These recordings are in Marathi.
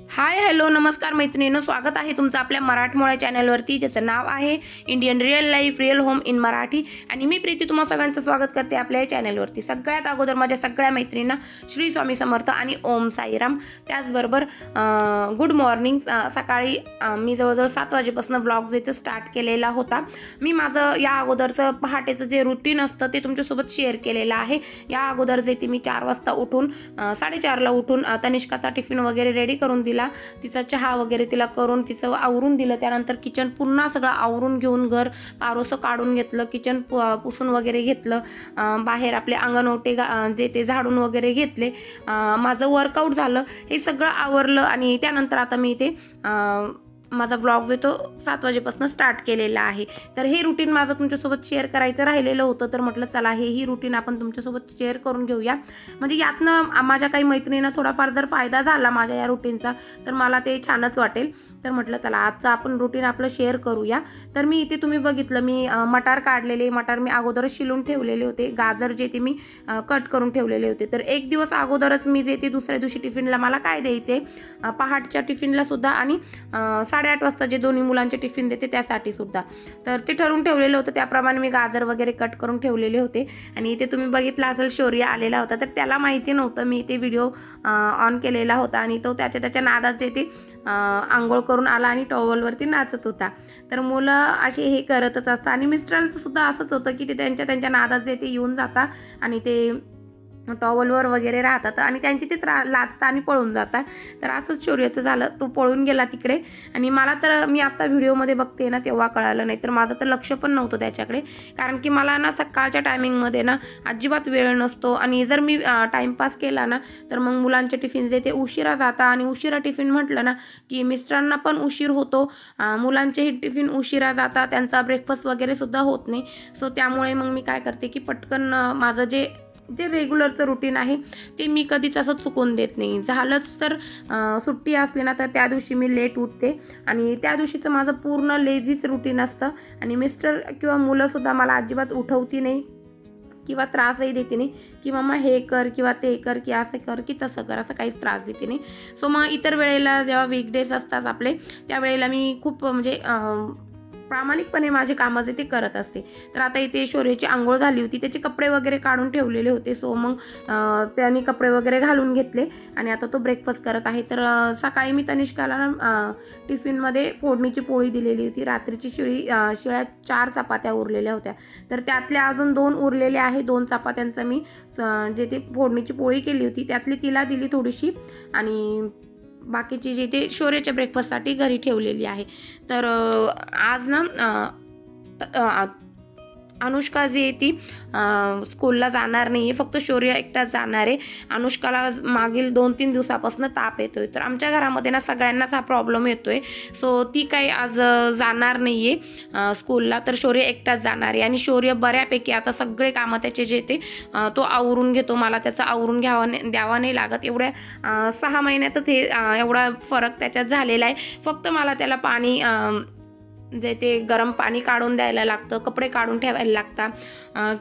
हाय हॅलो नमस्कार मैत्रिणींनो, स्वागत आहे तुमचं आपल्या मराठमोळ्या चॅनलवरती, ज्याचं नाव आहे Indian real life real home in Marathi. आणि मी प्रीती तुम्हा सगळ्यांचं स्वागत करते आपल्या या चॅनलवरती। सगळ्यात अगोदर माझ्या सगळ्या मैत्रिणींना श्री स्वामी समर्थ आणि ओम साईराम। त्याचबरोबर गुड मॉर्निंग। सकाळी मी जवळजवळ 7 वाजेपासून व्लॉग जे स्टार्ट केलेला होता। मी माझं या अगोदरचं पहाटेचं जे रुटीन असतं ते तुमच्यासोबत शेअर केलेलं आहे। या अगोदर जे ती मी 4 वाजता उठून 4:30ला उठून तनिष्काचा टिफिन वगैरे रेडी करून दिला, तिचा चहा वगैरे तिला करून तिचं आवरून दिलं। त्यानंतर किचन पुन्हा सगळं आवरून घेऊन घर पारोसं काढून घेतलं, किचन पुसून वगैरे घेतलं, बाहेर आपले अंगणवटे जे ते झाडून वगैरे घेतले, माझं वर्कआउट झालं, हे सगळं आवरलं। आणि त्यानंतर आता मी इथे माझा व्लॉग जो तो 7 वाजेपासून स्टार्ट केलेला आहे। तर हे रुटीन माझं तुमच्यासोबत शेअर करायचं राहिलेलं होतं, तर म्हटलं चला हेही रुटीन आपण तुमच्यासोबत शेअर करून घेऊया। म्हणजे यातनं माझ्या काही मैत्रिणींना थोडाफार जर फायदा झाला माझ्या या रुटीनचा तर मला ते छानच वाटेल। तर म्हटलं चला आजचं आपण रुटीन आपलं शेअर करूया। तर मी इथे तुम्ही बघितलं मी मटार काढलेले, मटार मी अगोदरच शिलून ठेवलेले होते, गाजर जे ते मी कट करून ठेवलेले होते। तर एक दिवस अगोदरच मी जे ते दुसऱ्या दिवशी टिफिनला मला काय द्यायचे, पहाटच्या टिफिनला सुद्धा आणि 8:30 वाजता जे दोन्ही मुलांचे टिफिन देते त्यासाठी सुद्धा, तर ते ठरवून ठेवलेलं होतं। त्याप्रमाणे मी गाजर वगैरे कट करून ठेवलेले होते। आणि इथे तुम्ही बघितलं असेल शौर्य आलेला होता, तर त्याला माहिती नव्हतं मी इथे व्हिडिओ ऑन केलेला होता आणि तो त्याच्या नादात ते आंघोळ करून आला आणि टॉवलवरती नाचत होता। तर मुलं असे हे करतच असतात आणि मिस्टरांचं सुद्धा असंच होतं की ते त्यांच्या नादात जे ते येऊन जातात आणि ते टॉवलवर वगैरे राहतात आणि त्यांची तेच लाजतात आणि पळून जातात। तर असंच शौर्याचं झालं, तो पळून गेला तिकडे। आणि मला तर मी आत्ता व्हिडिओमध्ये बघते ना तेव्हा कळालं, नाही तर माझं तर लक्ष पण नव्हतं त्याच्याकडे, कारण की मला ना सकाळच्या टायमिंगमध्ये ना अजिबात वेळ नसतो। आणि जर मी टाईमपास केला ना तर मग मुलांचे टिफिन जे ते उशिरा जातात आणि उशिरा टिफिन म्हटलं ना की मिस्टरांना पण उशीर होतो, मुलांचेही टिफिन उशिरा जातात, त्यांचा ब्रेकफास्ट वगैरे सुद्धा होत नाही। सो त्यामुळे मग मी काय करते की पटकन माझं जे रेग्युलरचं रुटीन आहे ते मी कधीच असं चुकून देत नाही। झालंच तर सुट्टी असली ना तर त्या दिवशी मी लेट उठते आणि त्या दिवशीचं माझं पूर्ण लेझीच रुटीन असतं। आणि मिस्टर किंवा मुलंसुद्धा मला अजिबात उठवती नाही किंवा त्रासही देते नाही की मम्मा हे कर किंवा ते कर की असं कर की तसं कर, असं काहीच त्रास देते नाही। सो मग इतर वेळेला जेव्हा वीकडेज असतात आपले त्यावेळेला मी खूप म्हणजे प्रामाणिकपणे माझे कामं जे ते करत असते। तर आता इथे शौर्याची आंघोळ झाली होती, त्याचे कपडे वगैरे काढून ठेवलेले होते। सो मग त्यांनी कपडे वगैरे घालून घेतले आणि आता तो ब्रेकफास्ट करत आहे। तर सकाळी मी तनिष्काला ना टिफिनमध्ये फोडणीची पोळी दिलेली होती, रात्रीची शिळ्या 4 चपात्या उरलेल्या होत्या, तर त्यातल्या अजून 2 उरलेल्या आहे। 2 चपात्यांचं मी जे ते फोडणीची पोळी केली होती त्यातली तिला दिली थोडीशी आणि बाकीची जी ते शौर्याच्या ब्रेकफास्टसाठी घरी ठेवलेली आहे। तर आज ना अनुष्का जी आहे ती स्कूलला जाणार नाही आहे, फक्त शौर्य एकटाच जाणार आहे। अनुष्काला मागील 2-3 दिवसापासून ताप येतोय, तर आमच्या घरामध्ये ना सगळ्यांनाच हा प्रॉब्लेम येतोय। सो ती काही आज जाणार नाही आहे स्कूलला, तर शौर्य एकटाच जाणार आहे। आणि शौर्य बऱ्यापैकी आता सगळे कामं त्याचे जे ते तो आवरून घेतो, मला त्याचं आवरून द्यावा नाही लागत। एवढ्या 6 महिन्यातच हे एवढा फरक त्याच्यात झालेला आहे। फक्त मला त्याला पाणी जे ते गरम पाणी काढून द्यायला लागतं, कपडे काढून ठेवायला लागतात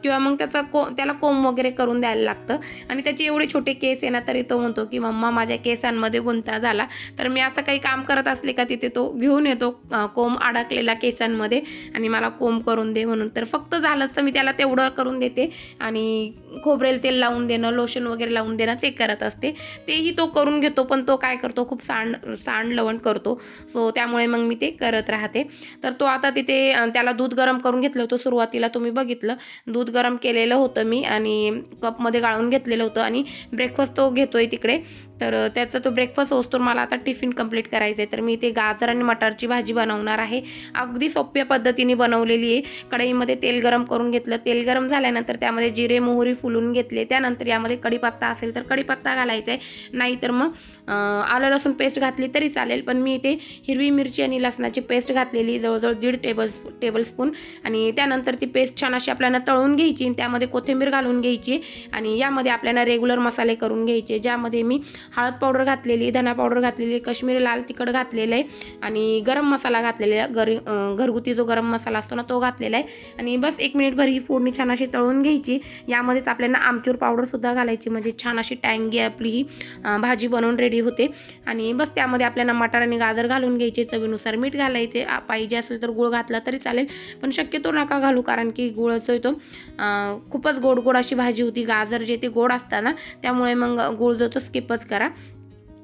किंवा मग त्याला कोंब वगैरे करून द्यायला लागतं। आणि त्याचे एवढे छोटे केस आहे ना तरी तो म्हणतो की मम्मा माझ्या केसांमध्ये गुंता झाला। तर मी असं काही काम करत असले का तिथे तो घेऊन येतो कोंब अडकलेला केसांमध्ये आणि मला कोंब करून दे म्हणून। तर फक्त झालंच तर मी त्याला तेवढं करून देते आणि खोबरेल तेल लावून देणं, लोशन वगैरे लावून देणं ते करत असते। तेही तो करून घेतो, पण तो काय करतो खूप सांडलवण करतो। सो त्यामुळे मग मी ते करत राहते। तर तो आता तिथे त्याला दूध गरम करून घेतलं होतं, सुरुवातीला तुम्ही बघितलं दूध गरम केलेलं होतं मी आणि कपमध्ये गाळून घेतलेलं होतं आणि ब्रेकफास्ट तो घेतोय तिकडे। तर त्याचा तो ब्रेकफास्ट होतो. मला आता टिफिन कंप्लीट करायचं आहे. तर मी इथे गाजर आणि मटारची भाजी बनवणार आहे. अगदी सोप्या पद्धतीने बनवलेली आहे. कढईमध्ये तेल गरम करून घेतलं. तेल गरम झाल्यानंतर त्यामध्ये जिरे मोहरी फुलून घेतले. त्यानंतर यामध्ये कढीपत्ता असेल तर कढीपत्ता घालायचा आहे, नाहीतर मग आलं लसूण पेस्ट घातली तरी चालेल. पण मी इथे हिरवी मिरची आणि लसणाची पेस्ट घातलेली जवळजवळ 1.5 टेबलस्पून. आणि त्यानंतर ती पेस्ट छान अशी आपल्याला तळून घ्यायची. त्यामध्ये कोथिंबीर घालून घ्यायची आणि यामध्ये आपल्याला रेग्युलर मसाले करून घ्यायचे, ज्यामध्ये मी हळद पावडर घातलेली, धना पावडर घातलेली, काश्मीरी लाल तिखट घातलेलं आहे आणि गरम मसाला घातलेला आहे. घरगुती जो गरम मसाला असतो ना तो घातलेला आहे. आणि बस 1 मिनिटभर ही फोडणी छान अशी तळून घ्यायची. यामध्येच आपल्याला आमचूर पावडरसुद्धा घालायची, म्हणजे छान अशी टँगी आपली ही भाजी बनवून रेडी होते. आणि बस त्यामध्ये आपल्याला मटार आणि गाजर घालून घ्यायचे. चवीनुसार मीठ घालायचे, पाहिजे असेल तर गुळ घातला तरी चालेल, पण शक्यतो नका घालू, कारण की गुळच येतो. खूपच गोड गोड अशी भाजी होती. गाजर जे ते गोड असताना, त्यामुळे मग गुळ जो तो स्किपच करा.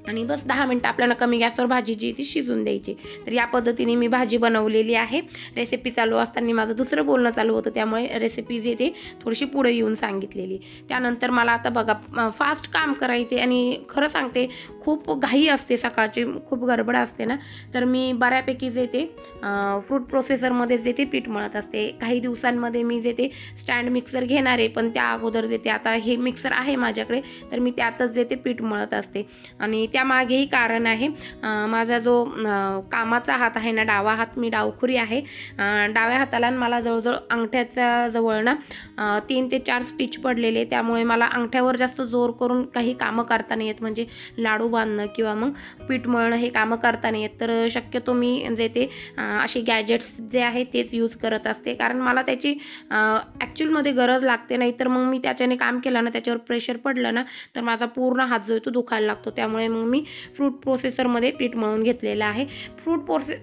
आणि बस 10 मिनटं आपल्याला कमी गॅसवर भाजी जी ती शिजून द्यायची. तर या पद्धतीने मी भाजी बनवलेली आहे. रेसिपी चालू असताना माझं दुसरं बोलणं चालू होतं, त्यामुळे रेसिपी जे ते थोडीशी पुढे येऊन सांगितलेली. त्यानंतर मला आता बघा फास्ट काम करायचे आणि खरं सांगते खूप घाई असते, सकाळची खूप गडबड असते ना, तर मी बऱ्यापैकी जे ते फ्रूट प्रोसेसरमध्ये जे ते पीठ मळत असते. काही दिवसांमध्ये मी जे ते स्टँड मिक्सर घेणार आहे, पण त्या अगोदर जे ते आता हे मिक्सर आहे माझ्याकडे, तर मी त्यातच जे ते पीठ मळत असते. आणि त्यामागेही कारण आहे, माझा जो कामाचा हात आहे ना, डावा हात, मी डावखुरी आहे. डाव्या हाताला मला जवळजवळ अंगठ्याच्या जवळ ना 3 ते 4 स्टिच पडलेले, त्यामुळे मला अंगठ्यावर जास्त जोर करून काही कामं करता नाही येत, म्हणजे लाडू बांधणं किंवा मग पीठ मळणं हे कामं करता नाही येत. तर शक्यतो मी जे ते असे गॅजेट्स जे आहे तेच यूज करत असते, कारण मला त्याची ॲक्च्युअलमध्ये गरज लागते. नाही तर मग मी त्याच्याने काम केलं ना, त्याच्यावर प्रेशर पडलं ना, तर माझा पूर्ण हात जो आहे तो दुखायला लागतो. त्यामुळे मग मी फ्रूट प्रोसेसरमध्ये पीठ मळून घेतलेलं आहे. फ्रूट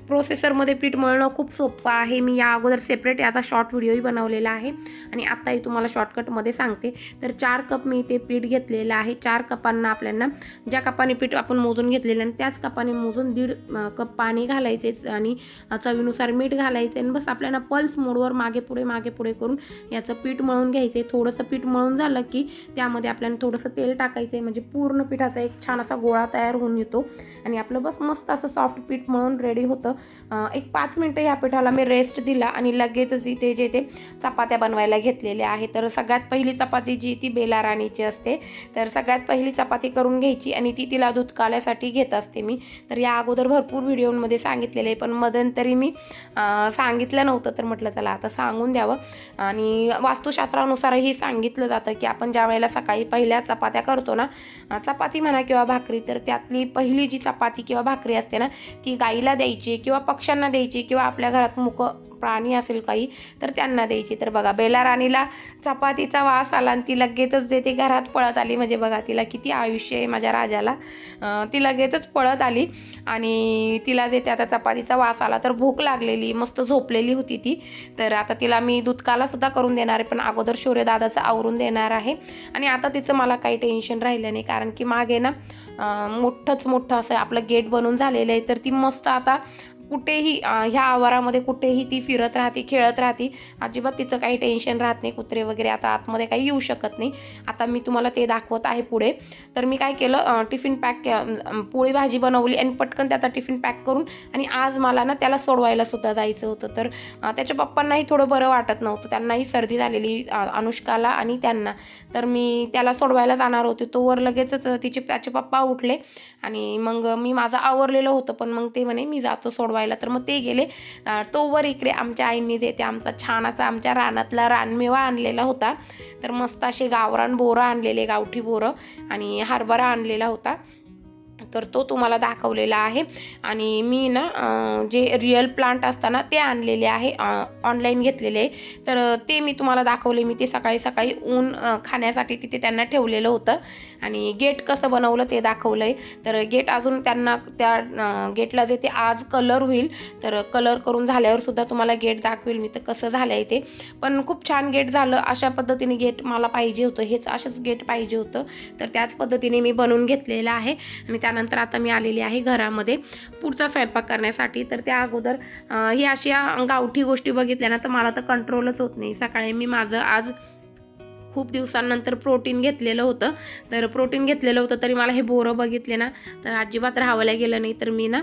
प्रोसेसरमध्ये पीठ मळणं खूप सोपं आहे. मी या अगोदर सेपरेट याचा शॉर्ट व्हिडिओही बनवलेला आहे आणि आत्ताही तुम्हाला शॉर्टकटमध्ये सांगते. तर 4 कप मी ते पीठ घेतलेलं आहे. 4 कपांना आपल्याला ज्या कपाने पीठ आपण मोजून घेतलेलं आणि त्याच कपाने मोजून 1.5 कप पाणी घालायचे आणि चवीनुसार मीठ घालायचे आणि बस आपल्याला पल्स मोडवर मागे पुढे करून याचं पीठ मळून घ्यायचं. थोडंसं पीठ मळून झालं की त्यामध्ये आपल्याला थोडंसं तेल टाकायचं आहे, म्हणजे पूर्ण पिठाचा एक छान असा गोळा तयार होऊन येतो आणि आपलं बस मस्त असं सॉफ्ट पीठ मळून रेडी होतं. एक 5 मिनटं या पिठाला मी रेस्ट दिला आणि लगेचच इथे जे ते चपात्या बनवायला घेतलेल्या आहे. तर सगळ्यात पहिली चपाती जी ती बेला राणीची असते, तर सगळ्यात पहिली चपाती करून घ्यायची आणि ती तिला दूध काढण्यासाठी घेत असते मी. तर या अगोदर भरपूर व्हिडिओमध्ये सांगितलेलं आहे, पण मध्यंतरी मी सांगितलं नव्हतं, तर म्हटलं चला आता सांगून द्यावं. आणि वास्तुशास्त्रानुसारही सांगितलं जातं की आपण ज्या वेळेला सकाळी पहिल्या चपात्या करतो ना, चपाती म्हणा किंवा भाकरी, तर त्यातली पहिली जी चपाती किंवा भाकरी असते ना, ती गाईला द्यायची किंवा पक्ष्यांना द्यायची किंवा आपल्या घरात प्राणी असेल काही तर त्यांना द्यायची. तर बघा बेला राणीला चपातीचा वास आला आणि ती लगेचच जे ती घरात पळत आली. म्हणजे बघा तिला किती आयुष्य आहे माझ्या राजाला. ती लगेचच पळत आली आणि तिला जे ते आता चपातीचा वास आला, तर भूक लागलेली, मस्त झोपलेली होती ती. तर आता तिला मी दूधकालासुद्धा करून देणार आहे, पण अगोदर शौर्यदादाचं आवरून देणार आहे. आणि आता तिचं मला काही टेन्शन राहिलं नाही, कारण की मागे ना मोठं असं आपलं गेट बनवून झालेलं आहे. तर ती मस्त आता कुठेही ह्या आवारामध्ये कुठेही ती फिरत राहते, खेळत राहते. अजिबात तिथं काही टेन्शन राहत नाही. कुत्रे वगैरे आता आतमध्ये काही येऊ शकत नाही. आता मी तुम्हाला ते दाखवत आहे पुढे. तर मी काय केलं, टिफिन पॅक पोळी भाजी बनवली आणि पटकन त्याचा टिफिन पॅक करून, आणि आज मला ना त्याला सोडवायला सुद्धा जायचं होतं. तर त्याच्या पप्पांनाही थोडं बरं वाटत नव्हतं, त्यांनाही सर्दी झालेली, अनुष्काला आणि त्यांना. तर मी त्याला सोडवायला जाणार होते, तोवर लगेचच त्याचे पप्पा उठले आणि मग मी माझं आवरलेलं होतं, पण मग ते म्हणे मी जातो सोडवायला. तर मग ते गेले. तोवर इकडे आमच्या आईंनी जे ते आमचा छान असा आमच्या रानातला रानमेवा आणलेला होता. तर मस्त असे गावरान बोरं आणलेले, गावठी बोरं, आणि हरभरा आणलेला होता. तर तो तुम्हाला दाखवलेला आहे. आणि मी ना जे रिअल प्लांट असताना ते आणलेले आहे, ऑनलाईन घेतलेले आहे. तर ते मी तुम्हाला दाखवले. मी ते सकाळी ऊन खाण्यासाठी तिथे त्यांना ठेवलेलं होतं. आणि गेट कसं बनवलं ते दाखवलं आहे. तर गेट अजून त्यांना त्या गेटला जे ते आज कलर होईल, तर कलर करून झाल्यावर सुद्धा तुम्हाला गेट दाखवेल मी, तर कसं झालं आहे ते. पण खूप छान गेट झालं. अशा पद्धतीने गेट मला पाहिजे होतं, हेच असंच गेट पाहिजे होतं. तर त्याच पद्धतीने मी बनवून घेतलेलं आहे. आणि त्यानंतर आता मी आलेली आहे घरामध्ये पुढचा स्वयंपाक करण्यासाठी. तर त्या अगोदर ही अशा गावठी गोष्टी बघितल्या ना, तर मला तर कंट्रोलच होत नाही. सकाळी मी माझं आज खूप दिवसांनंतर प्रोटीन घेतलेलं होतं. तर प्रोटीन घेतलेलं होतं तरी मला हे बोरं बघितले ना तर अजिबात राहावल्या गेलं नाही. तर मी ना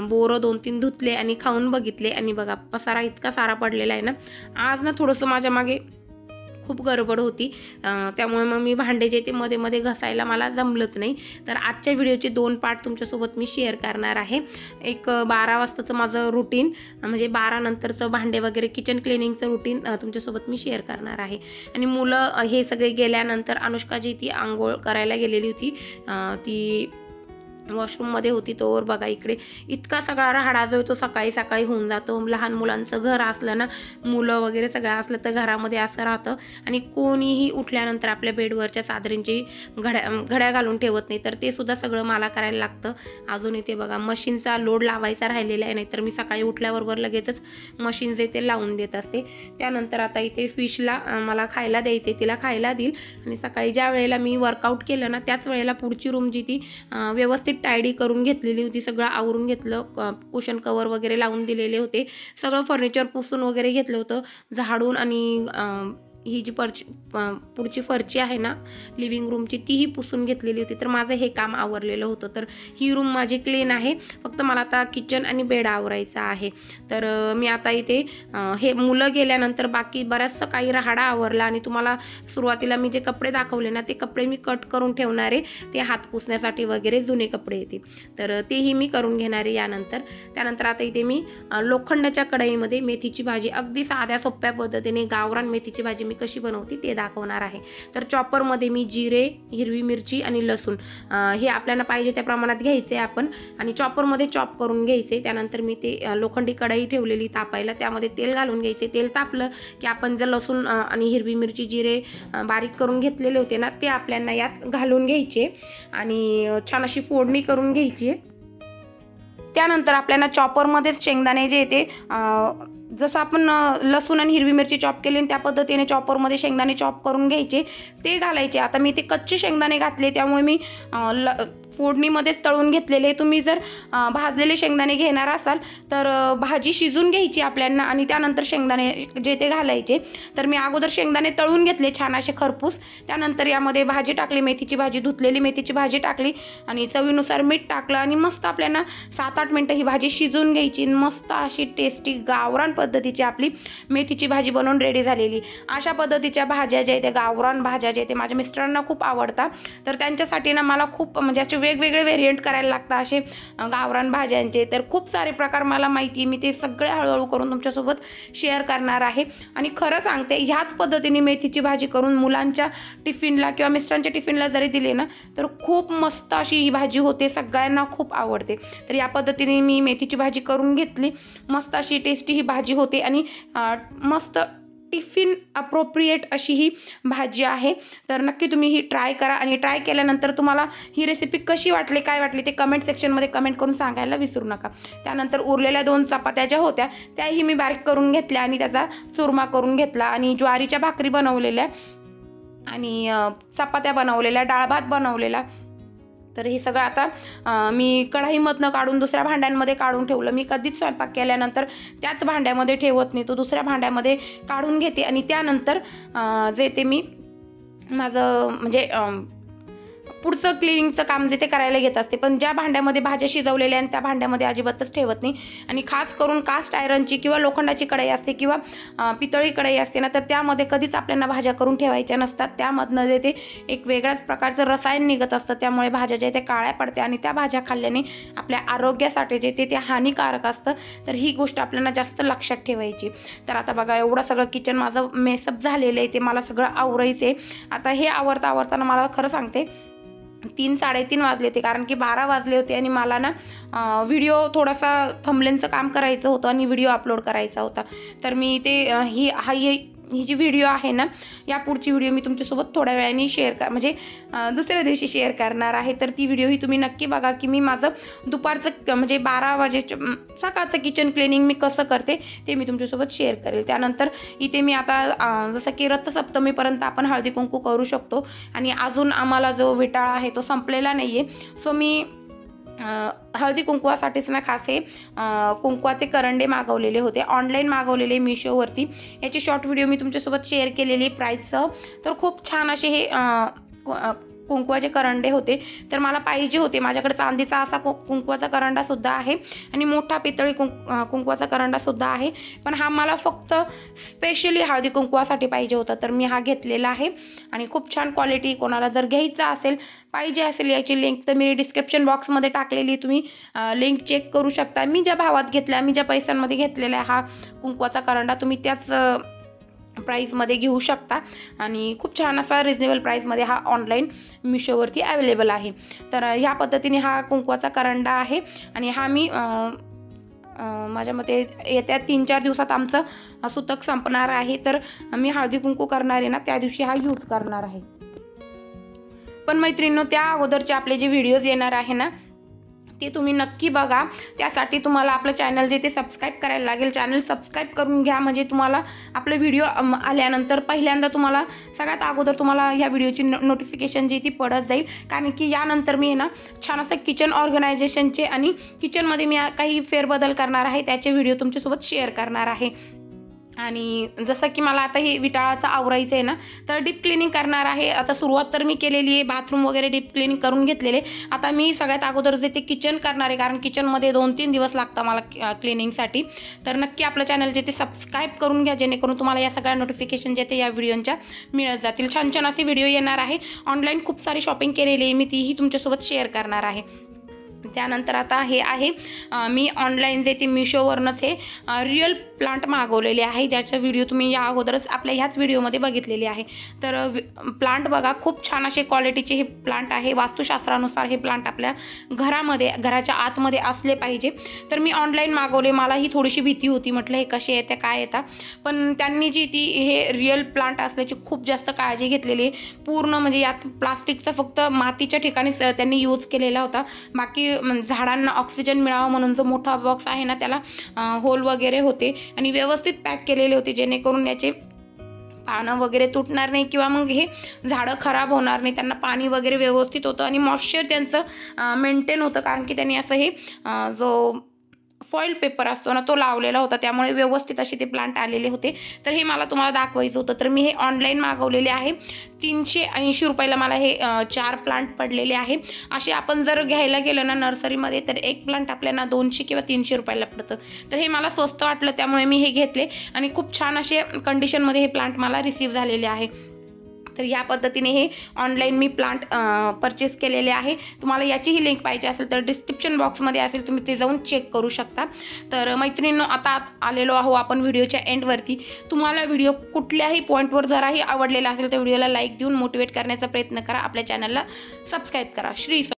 बोरं 2-3 धुतले आणि खाऊन बघितले आणि बघा पसारा इतका सारा पडलेला आहे ना. आज ना थोडंसं माझ्या मागे खूप गडबड होती, त्यामुळे मग मी भांडे जे ते मध्ये मध्ये घासायला मला जमलंच नाही. तर आजच्या व्हिडिओचे 2 पार्ट तुमच्यासोबत मी शेअर करणार आहे. एक 12 वाजताचं माझं रुटीन, म्हणजे 12 नंतरचं भांडे वगैरे किचन क्लिनिंगचं रुटीन तुमच्यासोबत मी शेअर करणार आहे. आणि मुलं हे सगळे गेल्यानंतर अनुष्का जी ती आंघोळ करायला गेलेली होती, ती वॉशरूममध्ये होती. तोवर बघा इकडे इतका सगळा राहाडा जो तो सकाळी सकाळी होऊन जातो. लहान मुलांचं घर असलं ना, मुलं वगैरे सगळं असलं तर घरामध्ये असं राहतं. आणि कोणीही उठल्यानंतर आपल्या बेडवरच्या चादरींची घड्या घालून ठेवत नाही, तर ते सुद्धा सगळं मला करायला लागतं. अजून इथे बघा मशीनचा लोड लावायचा राहिलेला आहे, नाहीतर मी सकाळी उठल्याबरोबर लगेचच मशीन जे ते लावून देत असते. त्यानंतर आता इथे फिशला मला खायला द्यायचे, तिला खायला देईल. आणि सकाळी ज्या वेळेला मी वर्कआउट केलं ना त्याच वेळेला पुढची रूम जी ती व्यवस्थित टायडी करून घेतलेली होती. सगळं आवरून घेतलं, कुशन कवर वगैरे लावून दिलेले होते, सगळं फर्निचर पुसून वगैरे घेतलं होतं, झाडून. आणि ही जी पुढची फरची आहे ना लिव्हिंग रूमची तीही पुसून घेतलेली होती. तर माझं हे काम आवरलेलं होतं. तर ही रूम माझी क्लीन आहे, फक्त मला आता किचन आणि बेड आवरायचा आहे. तर मी आता इथे हे मुलं गेल्यानंतर बाकी बऱ्याचसं काही राहाडा आवरला. आणि तुम्हाला सुरुवातीला मी जे कपडे दाखवले ना ते कपडे मी कट करून ठेवणारे, ते हात पुसण्यासाठी वगैरे जुने कपडे येतील, तर तेही मी करून घेणारे यानंतर. त्यानंतर आता इथे मी लोखंडाच्या कढईमध्ये मेथीची भाजी अगदी साध्या सोप्या पद्धतीने गावरान मेथीची भाजी कशी बनवते ते दाखवणार आहे. तर चॉपरमध्ये मी जिरे, हिरवी मिरची आणि लसूण हे आपल्याला पाहिजे त्या प्रमाणात घ्यायचे आपण, आणि चॉपरमध्ये चॉप करून घ्यायचे. त्यानंतर मी ते लोखंडी कढई ठेवलेली तापायला, त्यामध्ये तेल घालून घ्यायचे. तेल तापलं की आपण जर लसूण आणि हिरवी मिरची, जिरे बारीक करून घेतलेले होते ना ते आपल्याला यात घालून घ्यायचे आणि छान अशी फोडणी करून घ्यायची. त्यानंतर आपल्याला चॉपरमध्येच शेंगदाणे जे येते, जसं आपण लसूण आणि हिरवी मिरची चॉप केली त्या पद्धतीने चॉपरमध्ये शेंगदाणे चॉप करून घ्यायचे, ते घालायचे. आता मी ते कच्चे शेंगदाणे घातले, त्यामुळे मी फोडणीमध्येच तळून घेतलेले. तुम्ही जर भाजलेले शेंगदाणे घेणार असाल तर भाजी शिजून घ्यायची आपल्याला आणि त्यानंतर शेंगदाणे जे ते घालायचे. तर मी अगोदर शेंगदाणे तळून घेतले छान असे खरपूस, त्यानंतर यामध्ये भाजी टाकली, मेथीची भाजी, धुतलेली मेथीची भाजी टाकली आणि चवीनुसार मीठ टाकलं आणि मस्त आपल्याला 7-8 मिनटं ही भाजी शिजवून घ्यायची. मस्त अशी टेस्टी गावरान पद्धतीची आपली मेथीची भाजी बनवून रेडी झालेली. अशा पद्धतीच्या भाज्या ज्या आहेत, गावरान भाज्या ज्या आहेत, माझ्या मिस्टरांना खूप आवडतात. तर त्यांच्यासाठी ना मला खूप म्हणजे असे वेगवेगळे व्हेरियंट करायला लागतात असे गावरान भाज्यांचे. तर खूप सारे प्रकार मला माहिती, मी ते सगळे हळूहळू करून तुमच्यासोबत शेअर करणार आहे. आणि खरं सांगते, ह्याच पद्धतीने मेथीची भाजी करून मुलांच्या टिफिनला किंवा मिस्टरांच्या टिफिनला जरी दिले ना तर खूप मस्त अशी ही भाजी होते, सगळ्यांना खूप आवडते. तर या पद्धतीने मी मेथीची भाजी करून घेतली, मस्त अशी टेस्टी ही भाजी होते आणि मस्त टिफिन अप्रोप्रिएट अशी ही भाजी आहे. तर नक्की तुम्ही ही ट्राय करा आणि ट्राय केल्यानंतर तुम्हाला ही रेसिपी कशी वाटली, काय वाटली ते कमेंट सेक्शनमध्ये कमेंट करून सांगायला विसरू नका. त्यानंतर उरलेल्या 2 चपात्या ज्या होत्या त्याही मी बारीक करून घेतल्या आणि त्याचा चुरमा करून घेतला आणि ज्वारीच्या भाकरी बनवलेल्या आणि चपात्या बनवलेल्या, डाळ भात बनवलेला. तर हे सगळं आता मी कढईमधनं काढून दुसऱ्या भांड्यांमध्ये काढून ठेवलं. मी कधीच स्वयंपाक केल्यानंतर त्याच भांड्यामध्ये ठेवत नाही, तो दुसऱ्या भांड्यामध्ये काढून घेते आणि त्यानंतर जे ते मी माझं म्हणजे पुढचं क्लिनिंगचं काम जे ते करायला घेत असते. पण ज्या भांड्यामध्ये भाज्या शिजवलेल्या आणि त्या भांड्यामध्ये अजिबातच ठेवत नाही. आणि खास करून कास्ट आयरनची किंवा लोखंडाची कढई असते किंवा पितळी कढई असते ना, तर त्यामध्ये कधीच आपल्याला भाज्या करून ठेवायच्या नसतात. त्यामधनं जे ते एक वेगळ्याच प्रकारचं रसायन निघत असतं, त्यामुळे भाज्या ज्या ते काळ्या पडते आणि त्या भाज्या खाल्ल्याने आपल्या आरोग्यासाठी जे ते हानिकारक असतं. तर ही गोष्ट आपल्याला जास्त लक्षात ठेवायची. तर आता बघा एवढं सगळं किचन माझं मेसअप झालेलं आहे, ते मला सगळं आवरायचं आहे. आता हे आवरताना मला खरं सांगते 3-3:30 वाजले होते, कारण की 12 वाजले होते आणि मला ना व्हिडिओ थोडासा थंबनेलचं काम करायचं होतं आणि व्हिडिओ अपलोड करायचा होता. तर मी ते ही जी व्हिडिओ आहे ना, या पुढची व्हिडिओ मी तुमच्यासोबत थोड्या वेळाने म्हणजे दुसऱ्या दिवशी शेअर करणार आहे. तर ती व्हिडिओ ही तुम्ही नक्की बघा की मी माझं दुपारचं म्हणजे 12 वाजेच्या सकाळचं किचन क्लिनिंग मी कसं करते ते मी तुमच्यासोबत शेअर करेल. त्यानंतर इथे मी आता जसं की रथसप्तमीपर्यंत आपण हळदी कुंकू करू शकतो आणि अजून आम्हाला जो विटाळा आहे तो संपलेला नाही आहे. सो मी हळदी कुंकवासाठीच ना खास हे कुंकवाचे करंडे मागवलेले होते, ऑनलाईन मागवलेले मिशोवरती. याची शॉर्ट व्हिडिओ मी तुमच्यासोबत शेअर केलेली प्राईससह. तर खूप छान असे हे कुंकवाचे करंडे होते. तर मला पाहिजे होते. माझ्याकडे चांदीचा असा कुंकवाचा करंडासुद्धा आहे आणि मोठा पितळी कुंकवाचा करंडासुद्धा आहे, पण हा मला फक्त स्पेशली हळदी कुंकवासाठी पाहिजे होता. तर मी हा घेतलेला आहे आणि खूप छान क्वालिटी. कोणाला जर घ्यायचा असेल, पाहिजे असेल याची लिंक तर मी डिस्क्रिप्शन बॉक्समध्ये टाकलेली, तुम्ही लिंक चेक करू शकता. मी ज्या भावात घेतला, मी ज्या पैशांमध्ये घेतलेला आहे हा कुंकवाचा करंडा, तुम्ही त्याच प्राईजमध्ये घेऊ शकता आणि खूप छान असा रिजनेबल प्राईजमध्ये हा ऑनलाईन मिशोवरती अवेलेबल आहे. तर ह्या पद्धतीने हा कुंकवाचा करंडा आहे आणि हा मी माझ्या मते येत्या 3-4 दिवसात आमचं सुतक संपणार आहे. तर मी हळदी कुंकू करणार आहे ना, त्या दिवशी हा यूज करणार आहे. पण मैत्रिणींनो, त्या अगोदरचे आपले जे व्हिडिओज येणार आहे ना, ते तुम्ही नक्की बघा. त्यासाठी तुम्हाला आपलं चॅनल जे ते सबस्क्राईब करायला लागेल. चॅनल सबस्क्राईब करून घ्या, म्हणजे तुम्हाला आपलं व्हिडिओ आल्यानंतर पहिल्यांदा तुम्हाला सगळ्यात अगोदर तुम्हाला ह्या व्हिडिओची नोटिफिकेशन जी ती पडत जाईल. कारण की यानंतर मी ना छान असं किचन ऑर्गनायझेशनचे आणि किचनमध्ये मी काही फेरबदल करणार आहे, त्याचे व्हिडिओ तुमच्यासोबत शेअर करणार आहे. आणि जसं की मला आता हे विटाळाचं आवरायचं आहे ना, तर डीप क्लिनिंग करणार आहे. आता सुरुवात तर मी केलेली आहे, बाथरूम वगैरे डीप क्लिनिंग करून घेतलेले. आता मी सगळ्यात अगोदर जे ते किचन करणार आहे, कारण किचनमध्ये 2-3 दिवस लागतात मला क्लिनिंगसाठी. तर नक्की आपलं चॅनल जे ते सबस्क्राईब करून घ्या, जेणेकरून तुम्हाला या सगळ्या नोटिफिकेशन जे ते या व्हिडिओच्या मिळत जातील. छान छान असे व्हिडिओ येणार आहे. ऑनलाईन खूप सारी शॉपिंग केलेली आहे मी, तीही तुमच्यासोबत शेअर करणार आहे. त्यानंतर आता हे आहे मी ऑनलाईन जे ते मिशोवरनंच हे रिअल प्लांट मागवलेले आहे, ज्याचा व्हिडिओ तुम्ही या अगोदरच आपल्या ह्याच व्हिडिओमध्ये बघितलेली आहे. तर प्लांट बघा, खूप छान असे क्वालिटीचे हे प्लांट आहे. वास्तुशास्त्रानुसार हे प्लांट आपल्या घराच्या आतमध्ये असले पाहिजे. तर मी ऑनलाईन मागवले. मलाही थोडीशी भीती होती, म्हटलं हे कसे येते काय येतात, पण त्यांनी जी ती हे रिअल प्लांट असल्याची खूप जास्त काळजी घेतलेली आहे. पूर्ण म्हणजे यात प्लास्टिकचा फक्त मातीच्या ठिकाणीच त्यांनी यूज केलेला होता. बाकी झाडांना ऑक्सिजन मिळावा म्हणून जो मोठा बॉक्स आहे ना, त्याला होल वगैरे होते आणि व्यवस्थित पॅक केलेले होते, जेणेकरून याचे पानं वगैरे तुटणार नाही किंवा मग हे झाडं खराब होणार नाही. त्यांना पाणी वगैरे व्यवस्थित होतं आणि मॉइश्चर त्यांचं मेंटेन होतं, कारण की त्यांनी असं हे जो फॉईल पेपर असतो ना, तो लावलेला होता. त्यामुळे व्यवस्थित असे ते प्लांट आलेले होते. तर हे मला तुम्हाला दाखवायचं होतं. तर मी हे ऑनलाईन मागवलेले आहे. 380 रुपयाला मला हे 4 प्लांट पडलेले आहे. असे आपण जर घ्यायला गेलं ना नर्सरीमध्ये, तर एक प्लांट आपल्याला 200 किंवा 300 रुपयाला पडतं. तर हे मला स्वस्त वाटलं, त्यामुळे मी हे घेतले आणि खूप छान असे कंडिशनमध्ये हे प्लांट मला रिसीव्ह झालेले आहे. तर या पद्धतीने हे ऑनलाईन मी प्लांट परचेस केलेले आहे. तुम्हाला याचीही लिंक पाहिजे असेल तर डिस्क्रिप्शन बॉक्समध्ये असेल, तुम्ही ते जाऊन चेक करू शकता. तर मैत्रिणींनो, आता आलेलो आहो आपण व्हिडिओच्या एंडवरती. तुम्हाला व्हिडिओ कुठल्याही पॉईंटवर जराही आवडलेला असेल तर व्हिडिओला लाईक देऊन मोटिवेट करण्याचा प्रयत्न करा. आपल्या चॅनलला सबस्क्राईब करा. श्री